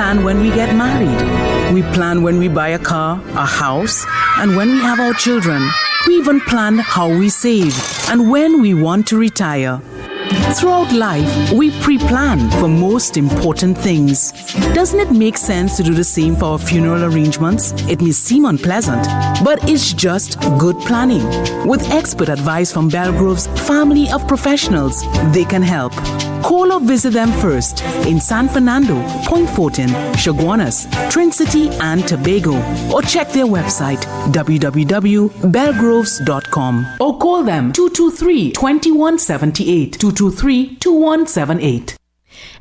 plan when we get married. We plan when we buy a car, a house, and when we have our children. We even plan how we save and when we want to retire. Throughout life, we pre-plan for most important things. Doesn't it make sense to do the same for our funeral arrangements? It may seem unpleasant, but it's just good planning. With expert advice from Belgroves' family of professionals, they can help. Call or visit them first in San Fernando, Point Fortin, Chaguanas, Trin City, and Tobago, or check their website www.belgroves.com or call them 223-2178, 223-2178.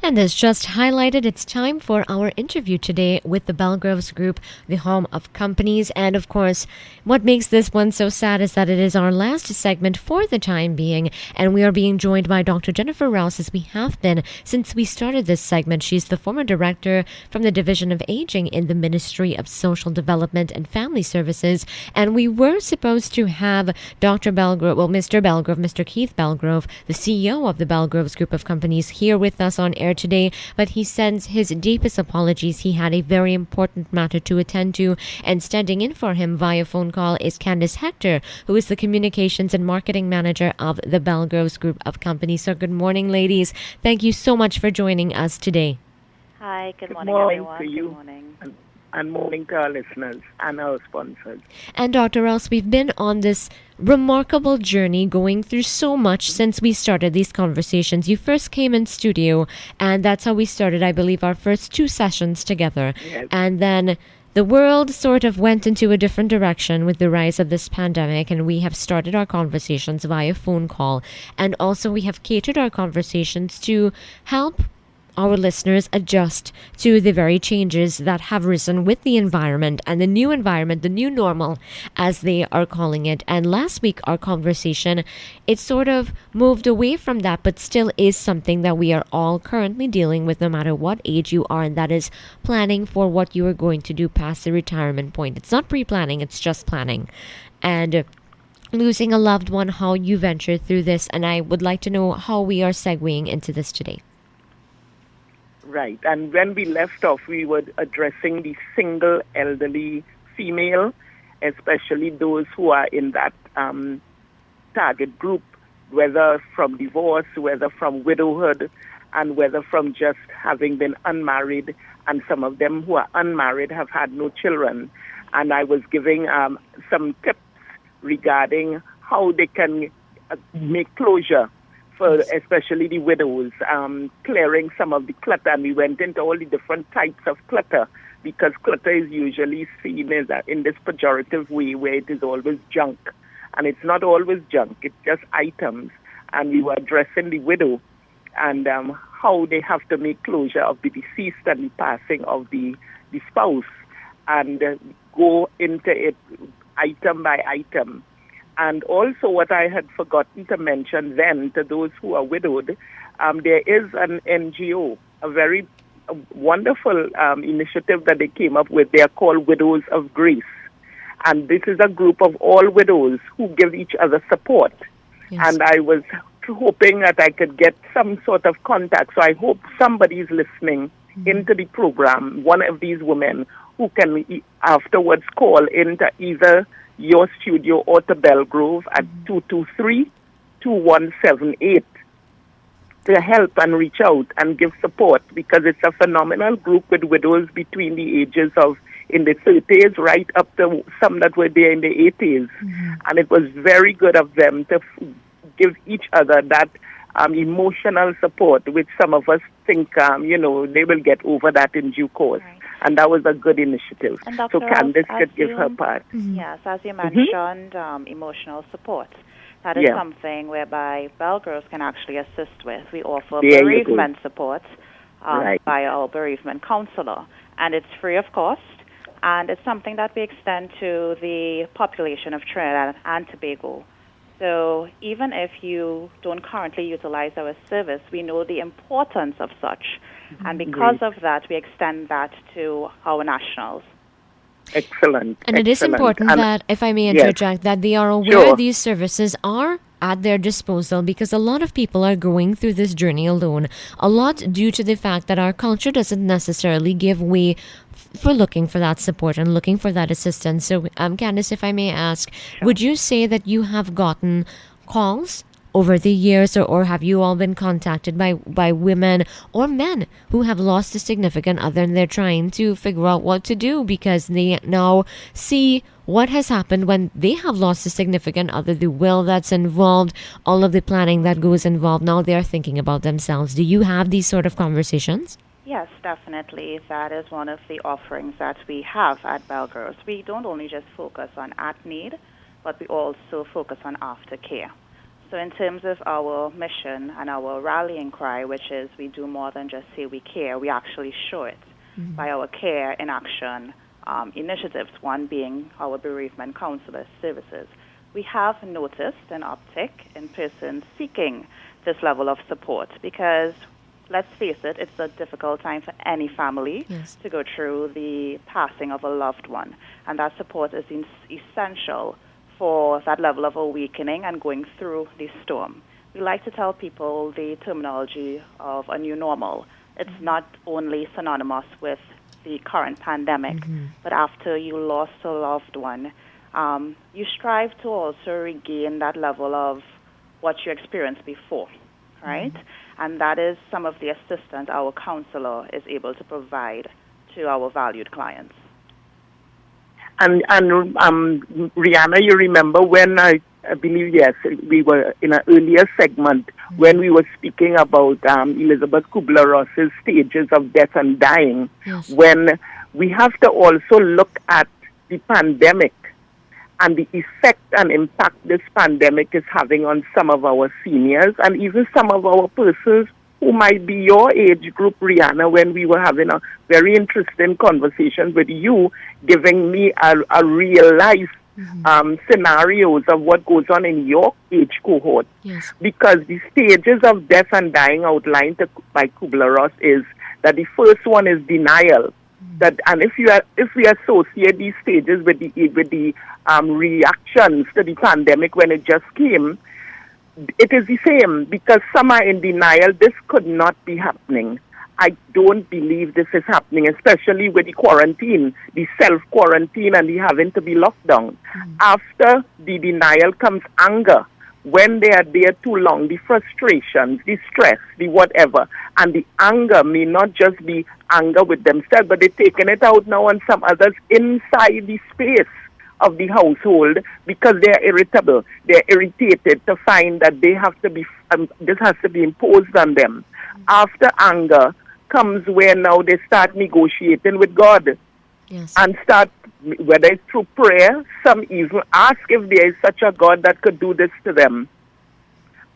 And as just highlighted, it's time for our interview today with the Belgroves Group, the home of companies. And of course, what makes this one so sad is that it is our last segment for the time being. And we are being joined by Dr. Jennifer Rouse, as we have been since we started this segment. She's the former director from the Division of Aging in the Ministry of Social Development and Family Services. And we were supposed to have Dr. Belgrove, Mr. Keith Belgrove, the CEO of the Belgroves Group of Companies, here with us on air today, but he sends his deepest apologies. He had a very important matter to attend to, and standing in for him via phone call is Candice Hector, who is the Communications and Marketing Manager of the Belgroves Group of Companies. So good morning, ladies. Thank you so much for joining us today. Hi, good morning, everyone. To you. Good morning. And morning to our listeners and our sponsors. And Dr. Rouse, we've been on this remarkable journey, going through so much since we started these conversations. You first came in studio, and that's how we started, I believe, our first 2 sessions together. Yes. And then the world sort of went into a different direction with the rise of this pandemic, and we have started our conversations via phone call. And also we have catered our conversations to help our listeners adjust to the very changes that have risen with the environment, the new normal, as they are calling it. And last week, our conversation, it sort of moved away from that, but still is something that we are all currently dealing with, no matter what age you are, and that is planning for what you are going to do past the retirement point. It's not pre-planning, it's just planning. And losing a loved one, how you ventured through this, and I would like to know how we are segueing into this today. Right. And when we left off, we were addressing the single elderly female, especially those who are in that target group, whether from divorce, whether from widowhood, and whether from just having been unmarried. And some of them who are unmarried have had no children. And I was giving some tips regarding how they can make closure for especially the widows, clearing some of the clutter. And we went into all the different types of clutter, because clutter is usually seen as in this pejorative way where it is always junk. And it's not always junk, it's just items. And we were addressing the widow and how they have to make closure of the deceased and the passing of the spouse, and go into it item by item. And also what I had forgotten to mention then to those who are widowed, there is an NGO, a very wonderful initiative that they came up with. They are called Widows of Grace. And this is a group of all widows who give each other support. Yes. And I was hoping that I could get some sort of contact. So I hope somebody is listening into the program, one of these women, who can afterwards call into either your studio or to Belgrove at 223-2178 to help and reach out and give support, because it's a phenomenal group with widows between the ages of in the 30s right up to some that were there in the 80s. And it was very good of them to give each other that emotional support, which some of us think, they will get over that in due course. Right. And that was a good initiative. And so Candice could give her part. Yes, as you mentioned, emotional support. That is something whereby Belgroves can actually assist with. We offer bereavement support by our bereavement counselor. And it's free of cost. And it's something that we extend to the population of Trinidad and Tobago. So even if you don't currently utilize our service, we know the importance of such. And because of that, we extend that to our nationals. Excellent. And it is important that, if I may interject, that they are aware these services are at their disposal, because a lot of people are going through this journey alone, a lot due to the fact that our culture doesn't necessarily give way for looking for that support and looking for that assistance. So, Candice, if I may ask, would you say that you have gotten calls over the years, or have you all been contacted by women or men who have lost a significant other and they're trying to figure out what to do because they now see what has happened when they have lost a significant other, the will that's involved, all of the planning that goes involved? Now they're thinking about themselves. Do you have these sort of conversations? Yes, definitely. That is one of the offerings that we have at Belgroves. We don't only just focus on at need, but we also focus on aftercare. So in terms of our mission and our rallying cry, which is we do more than just say we care, we actually show it by our care in action initiatives, one being our bereavement counselor services. We have noticed an uptick in persons seeking this level of support because, let's face it, it's a difficult time for any family to go through the passing of a loved one. And that support is essential for that level of awakening and going through the storm. We like to tell people the terminology of a new normal. It's not only synonymous with the current pandemic, but after you lost a loved one, you strive to also regain that level of what you experienced before, right? And that is some of the assistance our counselor is able to provide to our valued clients. And Rihanna, you remember when I believe, yes, we were in an earlier segment when we were speaking about Elizabeth Kubler-Ross's stages of death and dying, when we have to also look at the pandemic and the effect and impact this pandemic is having on some of our seniors and even some of our persons who might be your age group, Rihanna, when we were having a very interesting conversation with you, giving me a real life scenarios of what goes on in your age cohort. Because the stages of death and dying outlined by Kubler-Ross is that the first one is denial. That, and if we associate these stages with the reactions to the pandemic when it just came, it is the same, because some are in denial. This could not be happening. I don't believe this is happening, especially with the quarantine, the self-quarantine and the having to be locked down. After the denial comes anger. When they are there too long, the frustrations, the stress, the whatever, and the anger may not just be anger with themselves, but they're taking it out now on some others inside the space of the household because they're irritable. They're irritated to find that they have to be, this has to be imposed on them. After anger comes where now they start negotiating with God and start, whether it's through prayer, some even ask if there is such a God that could do this to them.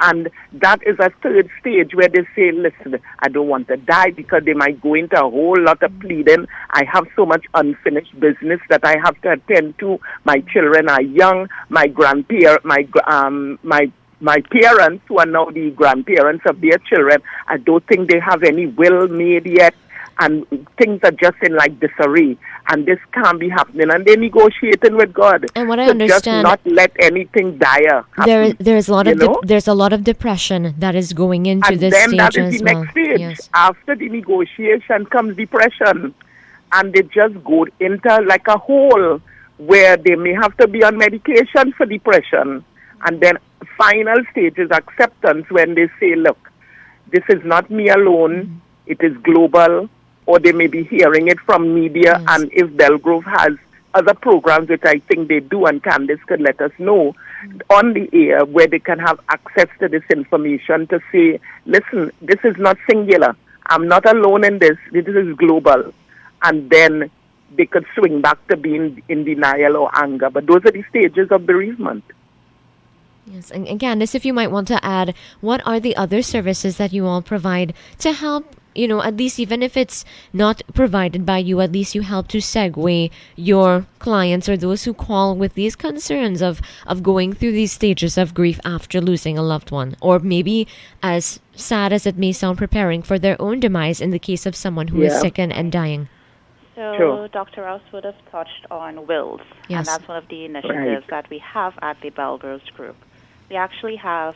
And that is a third stage where they say, listen, I don't want to die, because they might go into a whole lot of pleading. I have so much unfinished business that I have to attend to. My children are young. My grandparents, my parents, who are now the grandparents of their children, I don't think they have any will made yet. And things are just in like disarray, and this can't be happening. And they're negotiating with God. And what I understand, just not let anything dire happen. There's a lot of depression that is going into this stage. And then that is as the well. next stage. After the negotiation comes depression, and they just go into like a hole where they may have to be on medication for depression. And then final stage is acceptance, when they say, look, this is not me alone. It is global. Or they may be hearing it from media, and if Belgrove has other programs, which I think they do, and Candice could let us know, on the air, where they can have access to this information to say, listen, this is not singular. I'm not alone in this. This is global. And then they could swing back to being in denial or anger. But those are the stages of bereavement. Yes, and Candice, if you might want to add, what are the other services that you all provide to help, at least even if it's not provided by you, at least you help to segue your clients or those who call with these concerns of going through these stages of grief after losing a loved one, or maybe, as sad as it may sound, preparing for their own demise in the case of someone who is sick and dying. So Dr. Rouse would have touched on wills, and that's one of the initiatives that we have at the Belgroves Group. we actually have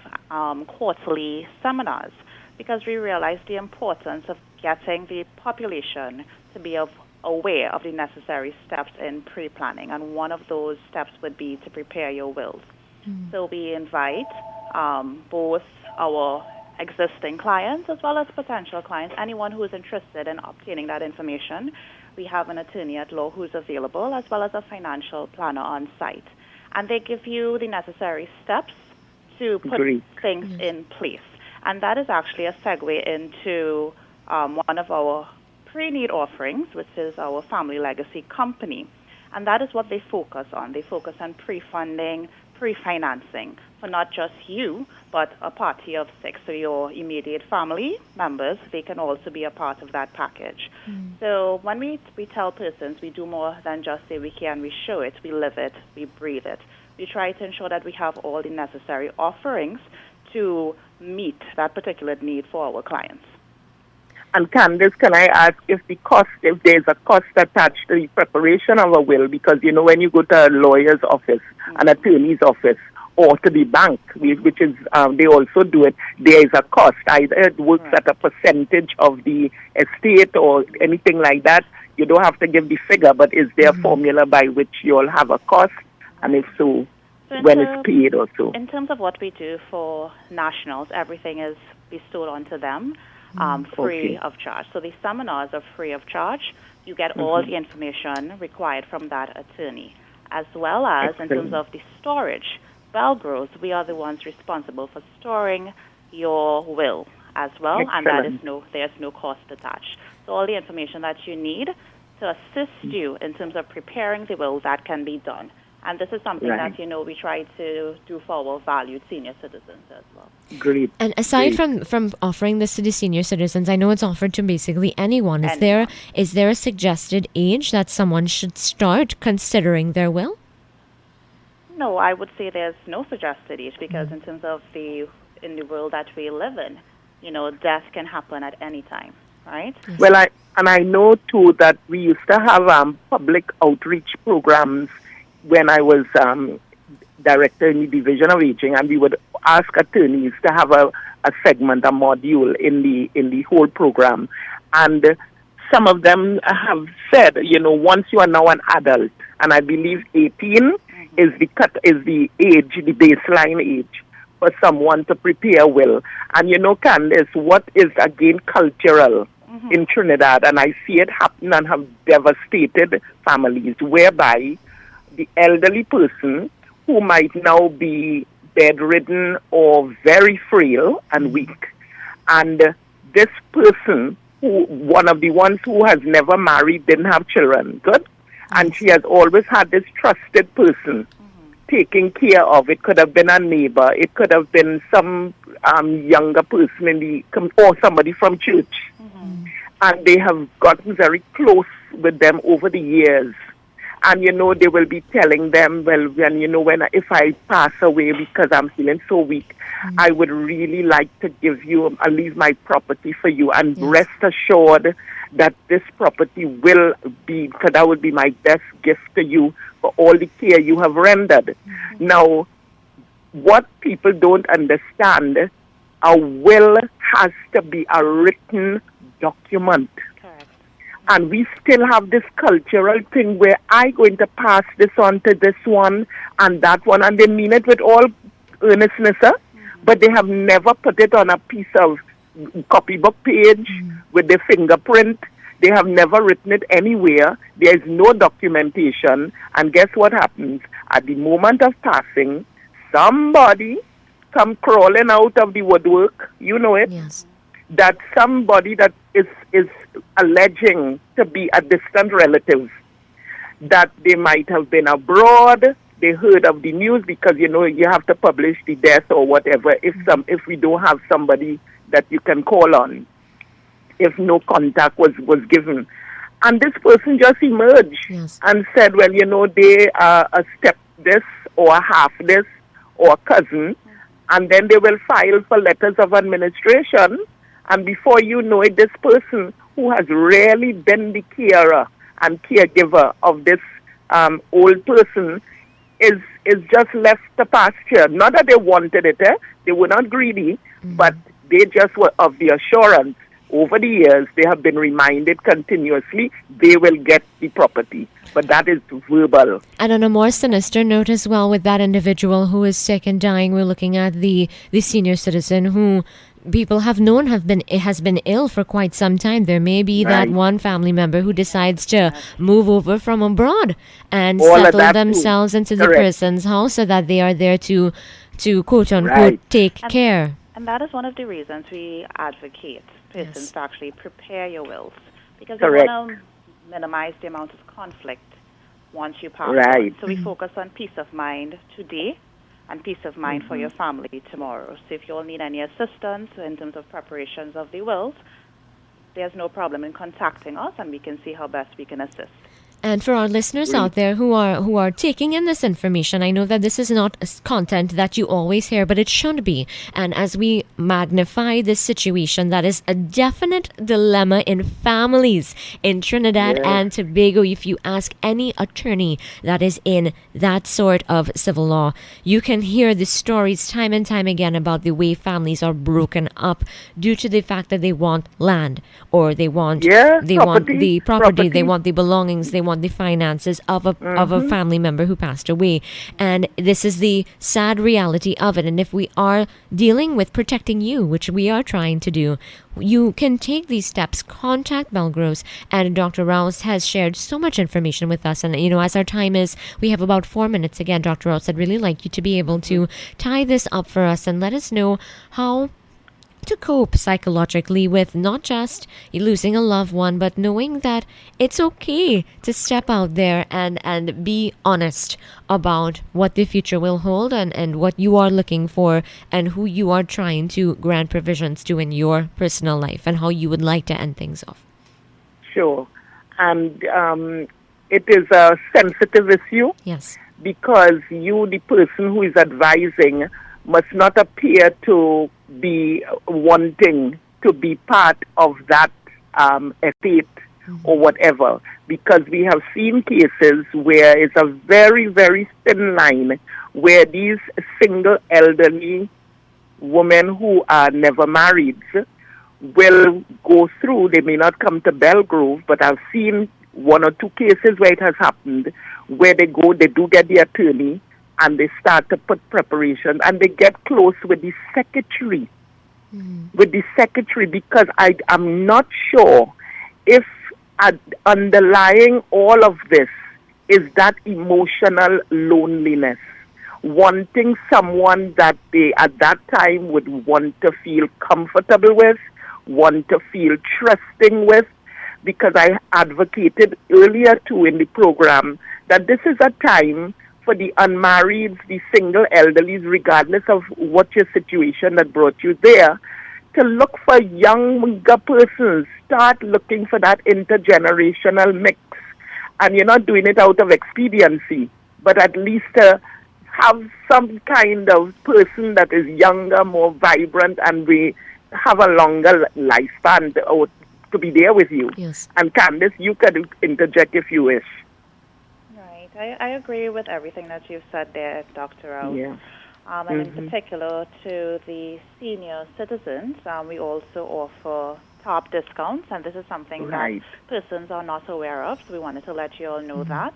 quarterly seminars because we realize the importance of getting the population to be aware of the necessary steps in pre-planning. And one of those steps would be to prepare your wills. So we invite both our existing clients as well as potential clients, anyone who is interested in obtaining that information. We have an attorney at law who's available, as well as a financial planner on site. And they give you the necessary steps to put things in place. And that is actually a segue into one of our pre-need offerings, which is our Family Legacy Company. And that is what they focus on. They focus on pre-funding, pre-financing for not just you, but a party of 6. So your immediate family members, they can also be a part of that package. So when we tell persons, we do more than just say we can, we show it, we live it, we breathe it. We try to ensure that we have all the necessary offerings to meet that particular need for our clients. And Candice, can I ask if there's a cost attached to the preparation of a will? Because, when you go to a lawyer's office, an attorney's office, or to the bank, which is, they also do it, there is a cost. Either it works at a percentage of the estate or anything like that. You don't have to give the figure, but is there a formula by which you'll have a cost? And if so, when it's paid or so? In terms of what we do for nationals, everything is bestowed onto them. Free of charge. So the seminars are free of charge. You get all the information required from that attorney, as well as in terms of the storage. Belgroves, we are the ones responsible for storing your will as well, and there's no cost attached. So all the information that you need to assist you in terms of preparing the will, that can be done. And this is something that, we try to do for our valued senior citizens as well. Great. And aside from offering this to the senior citizens, I know it's offered to basically anyone. Is there a suggested age that someone should start considering their will? No, I would say there's no suggested age because in terms of in the world that we live in, death can happen at any time, right? Yes. Well, I know too that we used to have public outreach programs when I was director in the Division of Aging, and we would ask attorneys to have a segment, a module in the whole program. And some of them have said, once you are now an adult, and I believe 18 is the age, the baseline age for someone to prepare a will. And Candice, what is again cultural in Trinidad, and I see it happen and have devastated families, whereby the elderly person who might now be bedridden or very frail and weak, and this person, one of the ones who has never married, didn't have children, and she has always had this trusted person taking care of. It could have been a neighbor, it could have been some younger person or somebody from church, and they have gotten very close with them over the years. And, they will be telling them, well, if I pass away because I'm feeling so weak, I would really like to leave my property for you. And rest assured that this property will be, because that would be my best gift to you for all the care you have rendered. Now, what people don't understand, a will has to be a written document. And we still have this cultural thing where I'm going to pass this on to this one and that one, and they mean it with all earnestness, but they have never put it on a piece of copybook page with their fingerprint. They have never written it anywhere. There is no documentation. And guess what happens? At the moment of passing, somebody come crawling out of the woodwork, you know it, that somebody that is alleging to be a distant relative, that they might have been abroad, they heard of the news, because you have to publish the death or whatever if we don't have somebody that you can call on, if no contact was given. And this person just emerged and said, well, they are a step this or a half this or a cousin, and then they will file for letters of administration. And before you know it, this person who has really been the carer and caregiver of this old person is is just left the pasture. Not that they wanted it, they were not greedy, but they just were of the assurance. Over the years, they have been reminded continuously they will get the property. But that is verbal. And on a more sinister note as well, with that individual who is sick and dying, we're looking at the senior citizen who people have known has been ill for quite some time. There may be that one family member who decides to move over from abroad and settle themselves into the person's house so that they are there to quote unquote take care. And that is one of the reasons we advocate persons to actually prepare your wills, because we want to minimize the amount of conflict once you pass on. So we focus on peace of mind today and peace of mind for your family tomorrow. So if you all need any assistance in terms of preparations of the wills, there's no problem in contacting us, and we can see how best we can assist. And for our listeners out there who are taking in this information, I know that this is not content that you always hear, but it should be. And as we magnify this situation, that is a definite dilemma in families in Trinidad and Tobago. If you ask any attorney that is in that sort of civil law, you can hear the stories time and time again about the way families are broken up due to the fact that they want land, or they want want the property, they want the belongings, they want the finances of a family member who passed away. And this is the sad reality of it. And if we are dealing with protecting you, which we are trying to do, you can take these steps. Contact Belgroves, and Dr. Rouse has shared so much information with us. And as our time is, we have about 4 minutes. Again, Dr. Rouse, I'd really like you to be able to tie this up for us and let us know how to cope psychologically with not just losing a loved one, but knowing that it's okay to step out there and be honest about what the future will hold, and what you are looking for, and who you are trying to grant provisions to in your personal life, and how you would like to end things off. Sure. And it is a sensitive issue. Yes. Because you, the person who is advising, must not appear to be wanting to be part of that estate or whatever, because we have seen cases where it's a very, very thin line where these single elderly women who are never married will go through. They may not come to Belgrove, but I've seen 1 or 2 cases where it has happened, where they do get the attorney, and they start to put preparation, and they get close with the secretary. Because I'm not sure if underlying all of this is that emotional loneliness, wanting someone that they at that time would want to feel comfortable with, want to feel trusting with, because I advocated earlier too in the program that this is a time for the unmarried, the single elderlies, regardless of what your situation that brought you there, to look for younger persons. Start looking for that intergenerational mix. And you're not doing it out of expediency, but at least to have some kind of person that is younger, more vibrant, and we have a longer lifespan to be there with you. Yes. And Candice, you can interject if you wish. I agree with everything that you've said there, Dr. Rouse. Yeah. And in particular to the senior citizens, we also offer top discounts, and this is something that persons are not aware of, so we wanted to let you all know that.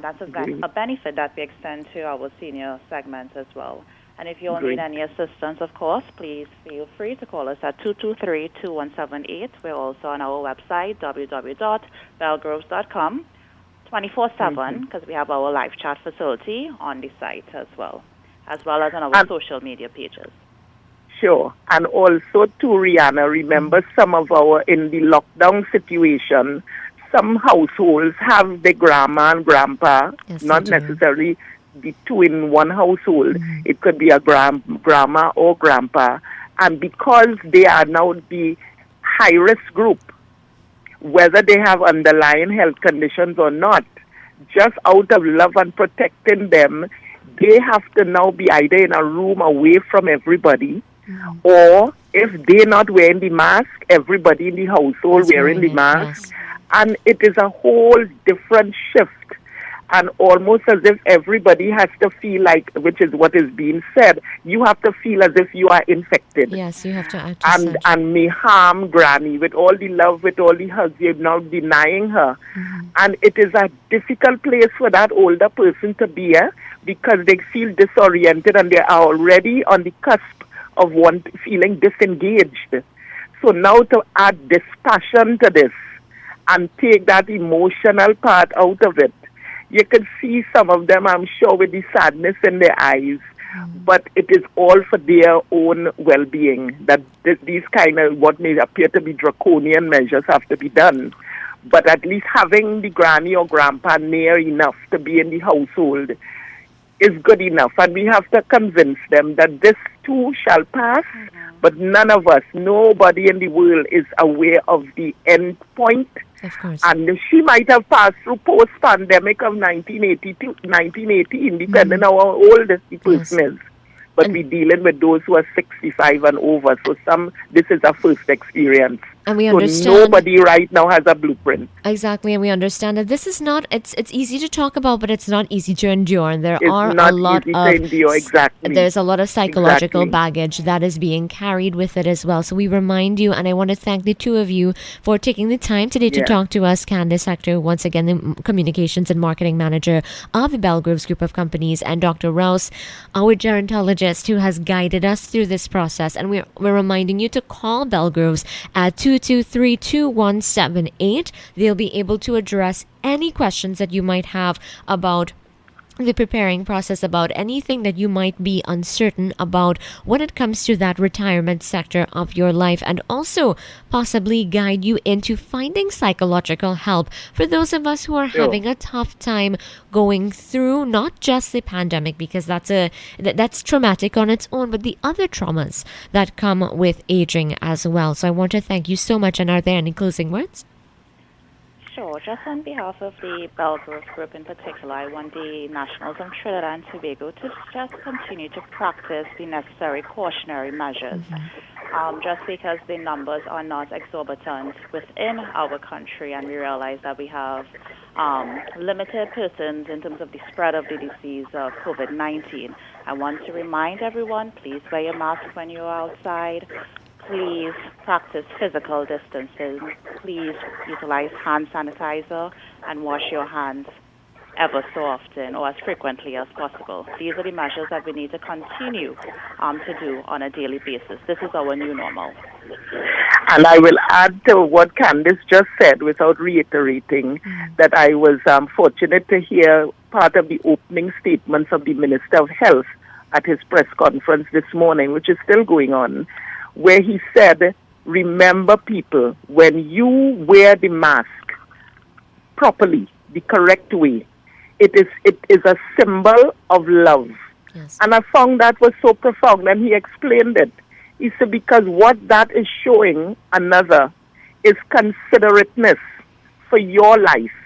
That's a benefit that we extend to our senior segment as well. And if you all need any assistance, of course, please feel free to call us at 223-2178. We're also on our website, www.belgroves.com. 24/7, because we have our live chat facility on the site as well as on our social media pages. Sure. And also, too, Rihanna, remember some of in the lockdown situation, some households have the grandma and grandpa, not necessarily the two in one household. It could be a grandma or grandpa. And because they are now the high-risk group, whether they have underlying health conditions or not, just out of love and protecting them, they have to now be either in a room away from everybody, or if they're not wearing the mask, everybody in the household wearing the mask. And it is a whole different shift. and almost as if everybody has to feel like, which is what is being said, you have to feel as if you are infected. Yes, you have to act as such. And may harm Granny with all the love, with all the hugs. You're now denying her. And it is a difficult place for that older person to be because they feel disoriented and they are already on the cusp of feeling disengaged. So now to add dispassion to this and take that emotional part out of it, you can see some of them, I'm sure, with the sadness in their eyes. But it is all for their own well-being that these kind of what may appear to be draconian measures have to be done. But at least having the granny or grandpa near enough to be in the household is good enough. And we have to convince them that this too shall pass. But none of us, nobody in the world is aware of the end point. Of course. And she might have passed through post-pandemic of 1982, 1918, depending on how old the person is. But we're dealing with those who are 65 and over. So this is a first experience. And we so understand. Nobody right now has a blueprint. Exactly, and we understand that this is not, it's easy to talk about, but it's not easy to endure. And there's a lot of psychological baggage that is being carried with it as well. So we remind you, and I want to thank the two of you for taking the time today to talk to us. Candice Hector, once again, the Communications and Marketing Manager of the Belgroves Group of Companies, and Dr. Rouse, our gerontologist who has guided us through this process. And we're reminding you to call Belgroves at 223-2178. They'll be able to address any questions that you might have about the preparing process, about anything that you might be uncertain about when it comes to that retirement sector of your life, and also possibly guide you into finding psychological help for those of us who are having a tough time going through not just the pandemic, because that's traumatic on its own, but the other traumas that come with aging as well. So I want to thank you so much. And are there any closing words? Sure. Just on behalf of the Belgroves Group in particular, I want the nationals of Trinidad and Tobago to just continue to practice the necessary cautionary measures. Just because the numbers are not exorbitant within our country, and we realize that we have limited persons in terms of the spread of the disease of COVID-19. I want to remind everyone, please wear your mask when you're outside. Please practice physical distancing. Please utilize hand sanitizer and wash your hands ever so often or as frequently as possible. These are the measures that we need to continue to do on a daily basis. This is our new normal. And I will add to what Candice just said without reiterating that I was fortunate to hear part of the opening statements of the Minister of Health at his press conference this morning, which is still going on, where he said, remember people, when you wear the mask properly, the correct way, it is a symbol of love. Yes. And I found that was so profound, and he explained it. He said, because what that is showing another is considerateness for your life.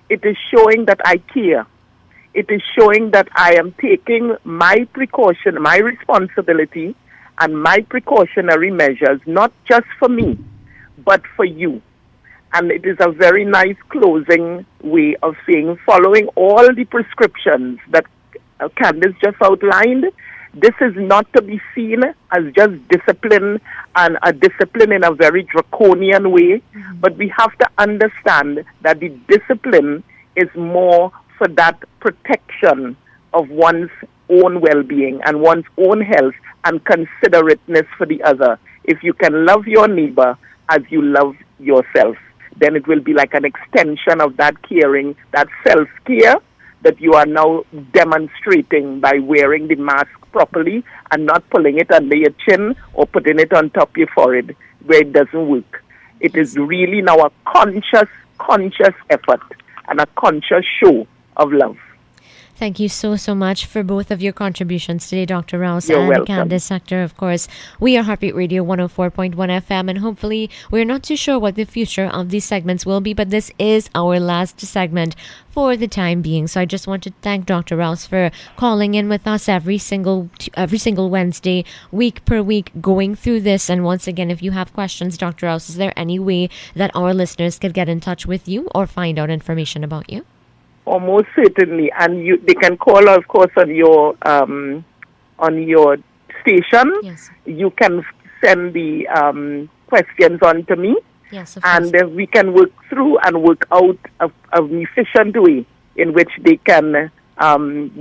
It is showing that I care. It is showing that I am taking my precaution, my responsibility, and my precautionary measures, not just for me, but for you. And it is a very nice closing way of saying, following all the prescriptions that Candice just outlined, this is not to be seen as just discipline, and a discipline in a very draconian way, but we have to understand that the discipline is more for that protection of one's own well-being and one's own health and considerateness for the other. If you can love your neighbor as you love yourself, then it will be like an extension of that caring, that self-care that you are now demonstrating by wearing the mask properly and not pulling it under your chin or putting it on top of your forehead where it doesn't work. It is really now a conscious effort and a conscious show of love. Thank you so much for both of your contributions today, Dr. Rouse You're and welcome. Candice Hector. Of course, we are Heartbeat Radio 104.1 FM, and hopefully we're not too sure what the future of these segments will be, but this is our last segment for the time being. So I just want to thank Dr. Rouse for calling in with us every single Wednesday, week per week, going through this. And once again, if you have questions, Dr. Rouse, is there any way that our listeners could get in touch with you or find out information about you? Almost certainly, and they can call, of course, on your station. Yes. You can send the questions on to me, yes, of and course. we can work through and work out an efficient way in which they can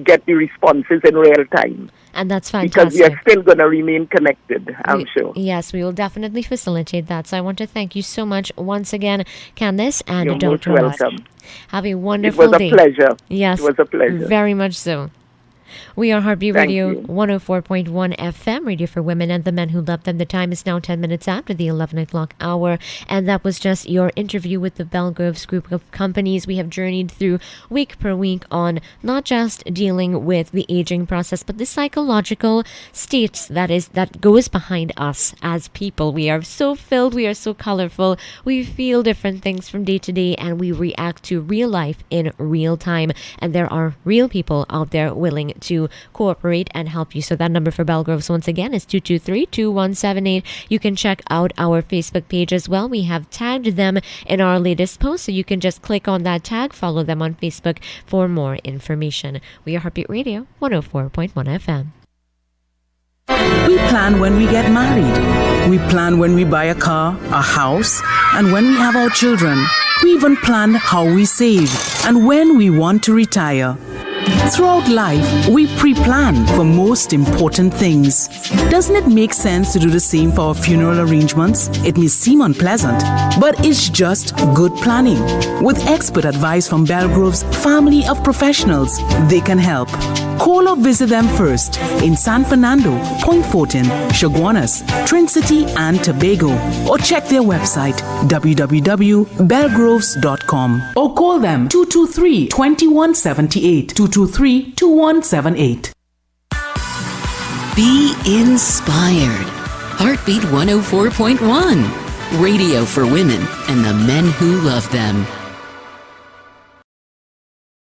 get the responses in real time. And that's Because fantastic. we are still going to remain connected, I'm sure. Yes, we will definitely facilitate that. So I want to thank you so much once again, Candice and You're Dr. most Rouse. welcome. Have a wonderful day. It was a pleasure. Yes. It was a pleasure. Very much so. We are Heartbeat Thank Radio, you. 104.1 FM, radio for women and the men who love them. The time is now 10 minutes after the 11 o'clock hour, and that was just your interview with the Belgroves group of companies. We have journeyed through week per week on not just dealing with the aging process, but the psychological states that goes behind us as people. We are so filled, we are so colorful, we feel different things from day to day, and we react to real life in real time. And there are real people out there willing to cooperate and help you. So that number for Belgroves once again is 223-2178. You can check out our Facebook page as well. We have tagged them in our latest post, so you can just click on that tag, follow them on Facebook for more information. We are Heartbeat Radio, 104.1 FM. We plan when we get married. We plan when we buy a car, a house, and when we have our children. We even plan how we save and when we want to retire. Throughout life, we pre-plan for most important things. Doesn't it make sense to do the same for our funeral arrangements? It may seem unpleasant, but it's just good planning. With expert advice from Belgroves' family of professionals, they can help. Call or visit them first in San Fernando, Point Fortin, Chaguanas, Trin City, and Tobago, or check their website www.belgroves.com or call them 223-2178, 223-2178. Be inspired. Heartbeat 104.1. Radio for women and the men who love them.